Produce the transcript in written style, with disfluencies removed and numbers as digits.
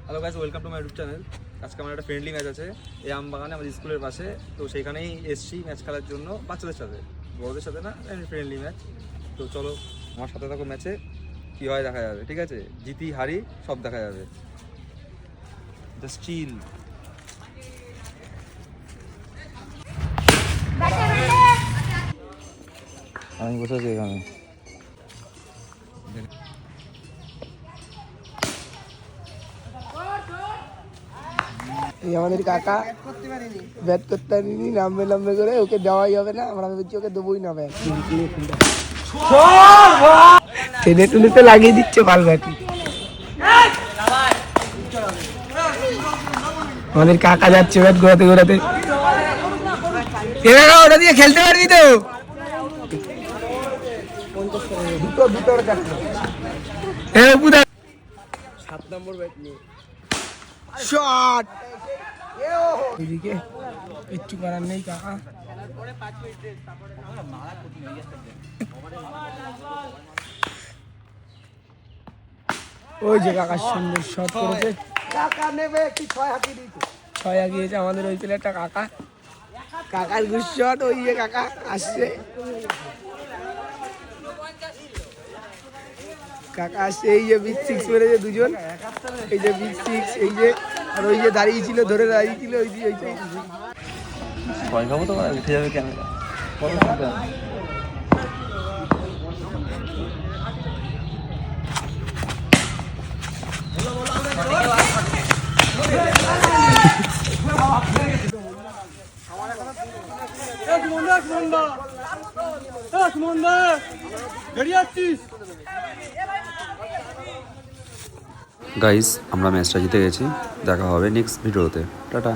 Hello guys, welcome to my YouTube channel. আজকে আমার একটা ফ্রেন্ডলি ম্যাচ আছে এই আমবাগানে, আমাদের স্কুলের পাশে। তো সেইখানেই এসছি ম্যাচ খেলার জন্য, বাচ্চাদের সাথে, বড়দের সাথে না, ফ্রেন্ডলি ম্যাচ। তো চলো আমার সাথে থাকো, ম্যাচে কী হয় দেখা যাবে, ঠিক আছে? জিতি হারি সব দেখা যাবে। Just chill. আমি বসে আছি এখানে। আমাদের কাকা ব্যাট করতে পারিনি, নামবে করে ওকে দেওয়াই হবে না। আমরা ভেবেছি ওকে দেবোই না ব্যাট। টেনে টুনে তো লাগিয়ে দিচ্ছে বাল ব্যাট। আমাদের কাকা যাচ্ছে ব্যাট ঘোরাতে ঘোরাতে। ওটা দিয়ে খেলতে পারবি তো? দুটো 7 নম্বর ব্যাট নিয়ে শট। এদিকে কিচ্ছু করার নেই কাকা। ওই যে কাকার সুন্দর শট করেছে, কাকা নেবে কি 6 হাঁকিয়ে দিয়েছে, 6 হাঁকিয়েছে আমাদের ওই প্লেয়ারটা। কাকার গুড শট। ওই যে কাকা আসছে, কাকা আসছে। এই যে বিগ 6 মেরেছে দুজন, এই যে বিগ 6, এই যে আর ওই যে দাঁড়িয়েছিল, ধরে দাঁড়িয়েছিল ওই যে ভয় খাবো তো, উঠে যাবে ক্যামেরা। গাইস, আমরা ম্যাচটা জিতে গেছি। দেখা হবে নেক্সট ভিডিওতে। টাটা।